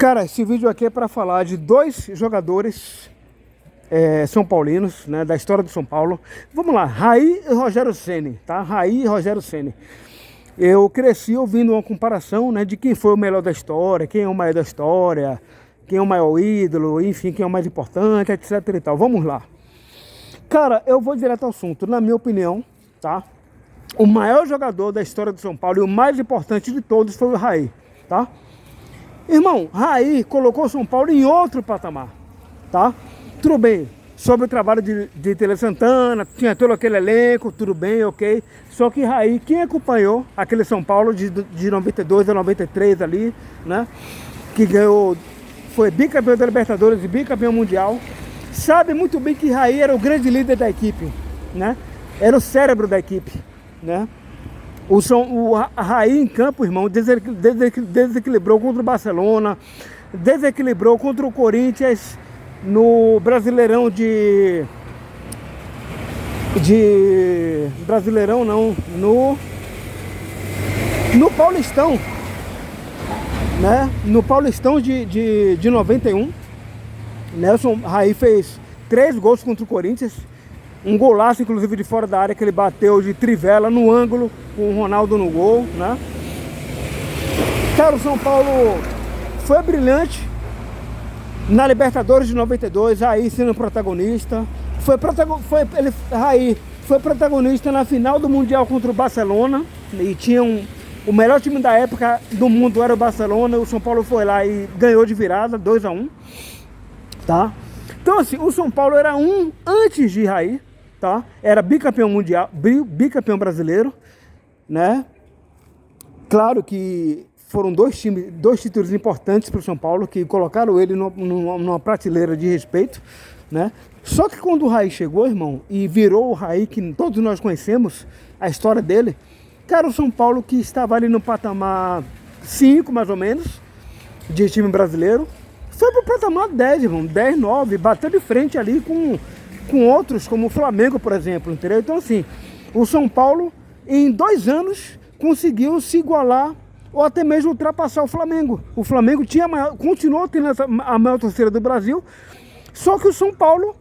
Cara, esse vídeo aqui é para falar de dois jogadores são paulinos, né, da história do São Paulo. Vamos lá, Raí e Rogério Ceni, tá? Raí e Rogério Ceni. Eu cresci ouvindo uma comparação, né, de quem foi o melhor da história, quem é o maior da história, quem é o maior ídolo, enfim, quem é o mais importante, etc e tal. Vamos lá. Cara, eu vou direto ao assunto. Na minha opinião, tá? O maior jogador da história do São Paulo e o mais importante de todos foi o Raí, tá? Irmão, Raí colocou o São Paulo em outro patamar, tá? Tudo bem, sobre o trabalho de Tele Santana, tinha todo aquele elenco, tudo bem, ok. Só que Raí, quem acompanhou aquele São Paulo de 92 a 93 ali, né? Que ganhou, foi bicampeão da Libertadores e bicampeão mundial, sabe muito bem que Raí era o grande líder da equipe, né? Era o cérebro da equipe, né? A Raí em campo, irmão, desequilibrou contra o Barcelona, desequilibrou contra o Corinthians no Brasileirão Brasileirão não, no Paulistão, né? No Paulistão de 91, Nelson Raí fez 3 gols contra o Corinthians. Um golaço, inclusive, de fora da área, que ele bateu de trivela no ângulo, com o Ronaldo no gol, né? Cara, o São Paulo foi brilhante na Libertadores de 92, Raí sendo protagonista. Raí foi protagonista na final do Mundial contra o Barcelona. E tinha o melhor time da época do mundo era o Barcelona. O São Paulo foi lá e ganhou de virada, 2-1, tá? Então, assim, o São Paulo era antes de Raí, tá? Era bicampeão mundial, bicampeão brasileiro, né? Claro que foram dois títulos importantes para o São Paulo, que colocaram ele numa prateleira de respeito, né? Só que quando o Raí chegou, irmão, e virou o Raí que todos nós conhecemos, a história dele, cara, o São Paulo que estava ali no patamar 5, mais ou menos, de time brasileiro, foi pro patamar 10, irmão, 10, 9, bateu de frente ali com outros, como o Flamengo, por exemplo, entendeu? Então, assim, o São Paulo, em 2 anos, conseguiu se igualar ou até mesmo ultrapassar o Flamengo. O Flamengo continuou tendo a maior torcida do Brasil, só que o São Paulo,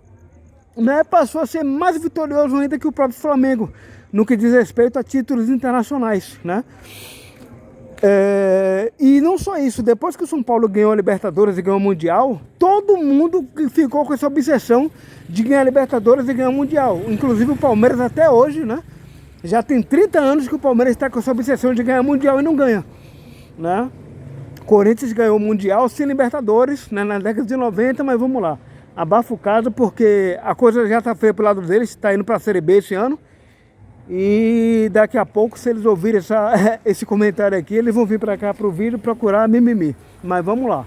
né, passou a ser mais vitorioso ainda que o próprio Flamengo, no que diz respeito a títulos internacionais, né? E não só isso, depois que o São Paulo ganhou a Libertadores e ganhou o Mundial, todo mundo ficou com essa obsessão de ganhar a Libertadores e ganhar o Mundial. Inclusive o Palmeiras até hoje, né? Já tem 30 anos que o Palmeiras está com essa obsessão de ganhar o Mundial e não ganha, né? Corinthians ganhou o Mundial sem Libertadores, né, na década de 90, mas vamos lá. Abafa o caso porque a coisa já está feia pro lado deles, está indo para a Série B esse ano. E daqui a pouco, se eles ouvirem esse comentário aqui, eles vão vir para cá pro vídeo procurar mimimi. Mas vamos lá.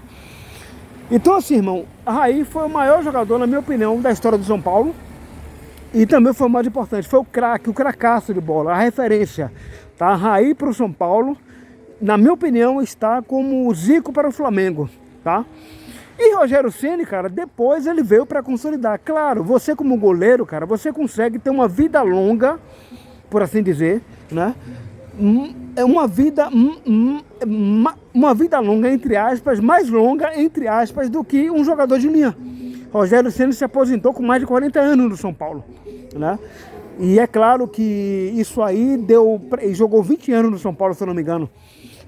Então, assim, irmão, a Raí foi o maior jogador, na minha opinião, da história do São Paulo. E também foi o mais importante, foi o craque, o cracaço de bola, a referência. Tá? A Raí para o São Paulo, na minha opinião, está como o Zico para o Flamengo, tá? E Rogério Ceni, cara, depois ele veio para consolidar. Claro, você como goleiro, cara, você consegue ter uma vida longa, por assim dizer, né? É uma vida longa, entre aspas, mais longa, entre aspas, do que um jogador de linha. Rogério Ceni se aposentou com mais de 40 anos no São Paulo, né? E é claro que isso aí jogou 20 anos no São Paulo, se eu não me engano.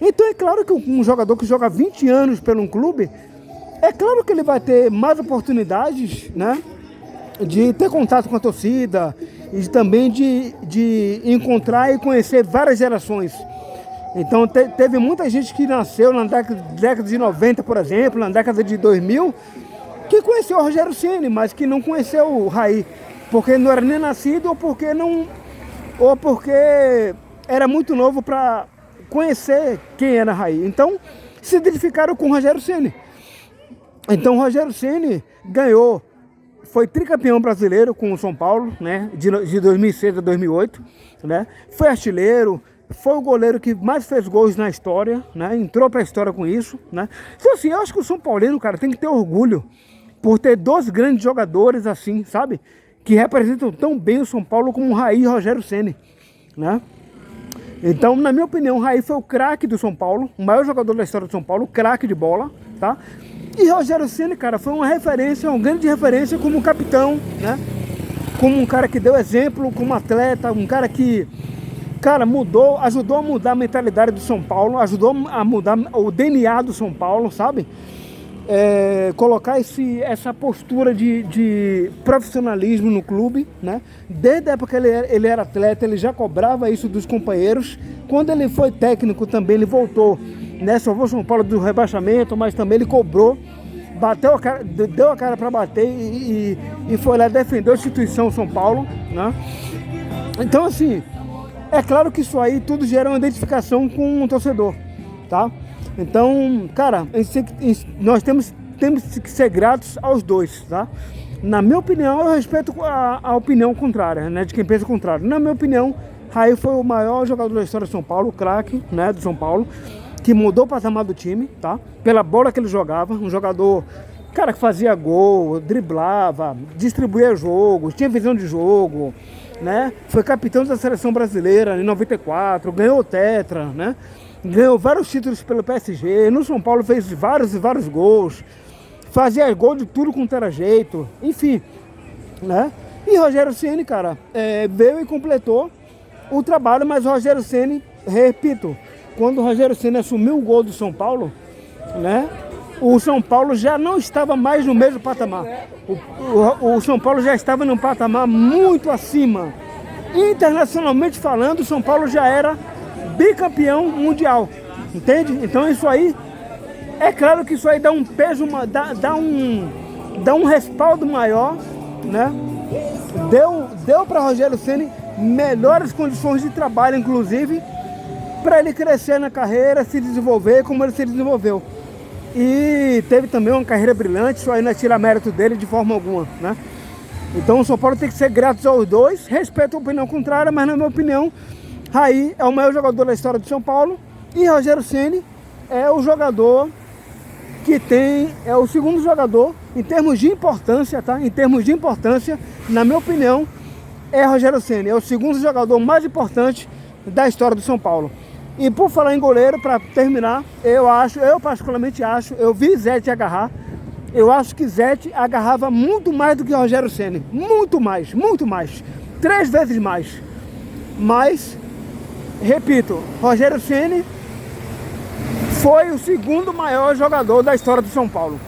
Então é claro que um jogador que joga 20 anos pelo um clube, é claro que ele vai ter mais oportunidades, né, de ter contato com a torcida e também de encontrar e conhecer várias gerações. Então teve muita gente que nasceu na década de 90, por exemplo, na década de 2000, que conheceu o Rogério Ceni, mas que não conheceu o Raí, porque não era nem nascido ou porque era muito novo para conhecer quem era Raí. Então se identificaram com o Rogério Ceni. Então o Rogério Ceni ganhou, foi tricampeão brasileiro com o São Paulo, né, de 2006 a 2008, né, foi artilheiro, foi o goleiro que mais fez gols na história, né, entrou para a história com isso, né. Então assim, eu acho que o São Paulino, cara, tem que ter orgulho por ter 2 grandes jogadores assim, sabe, que representam tão bem o São Paulo como o Raí e o Rogério Ceni, né. Então, na minha opinião, o Raí foi o craque do São Paulo, o maior jogador da história do São Paulo, craque de bola, tá? E Rogério Ceni, cara, foi uma referência, uma grande referência como capitão, né? Como um cara que deu exemplo, como atleta, um cara que, cara, ajudou a mudar a mentalidade do São Paulo, ajudou a mudar o DNA do São Paulo, sabe? Colocar essa postura de profissionalismo no clube, né? Desde a época que ele era atleta, ele já cobrava isso dos companheiros. Quando ele foi técnico também, ele voltou, né? Salvou o São Paulo do rebaixamento, mas também ele cobrou, deu a cara para bater e foi lá defender a instituição São Paulo, né? Então, assim, é claro que isso aí tudo gera uma identificação com o torcedor, tá? Então, cara, nós temos que ser gratos aos dois, tá? Na minha opinião, eu respeito a opinião contrária, né? De quem pensa o contrário. Na minha opinião, Raí foi o maior jogador da história do São Paulo, o craque, né, do São Paulo, que mudou o patamar do time, tá? Pela bola que ele jogava, um jogador, cara, que fazia gol, driblava, distribuía jogo, tinha visão de jogo, né? Foi capitão da seleção brasileira em 94, ganhou o Tetra, né? Ganhou vários títulos pelo PSG, no São Paulo fez vários e vários gols, fazia gol de tudo quanto era jeito, enfim, né? E Rogério Ceni, cara, veio e completou o trabalho, mas o Rogério Ceni, repito, quando o Rogério Ceni assumiu o gol do São Paulo, né? O São Paulo já não estava mais no mesmo patamar. O São Paulo já estava num patamar muito acima. Internacionalmente falando, o São Paulo já era bicampeão mundial, entende? Então isso aí, é claro que isso aí dá um peso, dá um respaldo maior, né? Deu para Rogério Ceni melhores condições de trabalho, inclusive, para ele crescer na carreira, se desenvolver como ele se desenvolveu. E teve também uma carreira brilhante, isso aí não tira mérito dele de forma alguma, né? Então o São Paulo tem que ser grato aos dois, respeito a opinião contrária, mas na minha opinião, Raí é o maior jogador da história do São Paulo e Rogério Ceni é o jogador que é o segundo jogador em termos de importância, tá? Em termos de importância, na minha opinião, é Rogério Ceni, é o segundo jogador mais importante da história do São Paulo. E por falar em goleiro, para terminar, eu particularmente acho, eu vi Zete agarrar, eu acho que Zete agarrava muito mais do que Rogério Ceni, muito mais, 3 vezes mais. Mas, repito, Rogério Ceni foi o segundo maior jogador da história do São Paulo.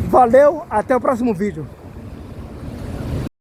Valeu, até o próximo vídeo.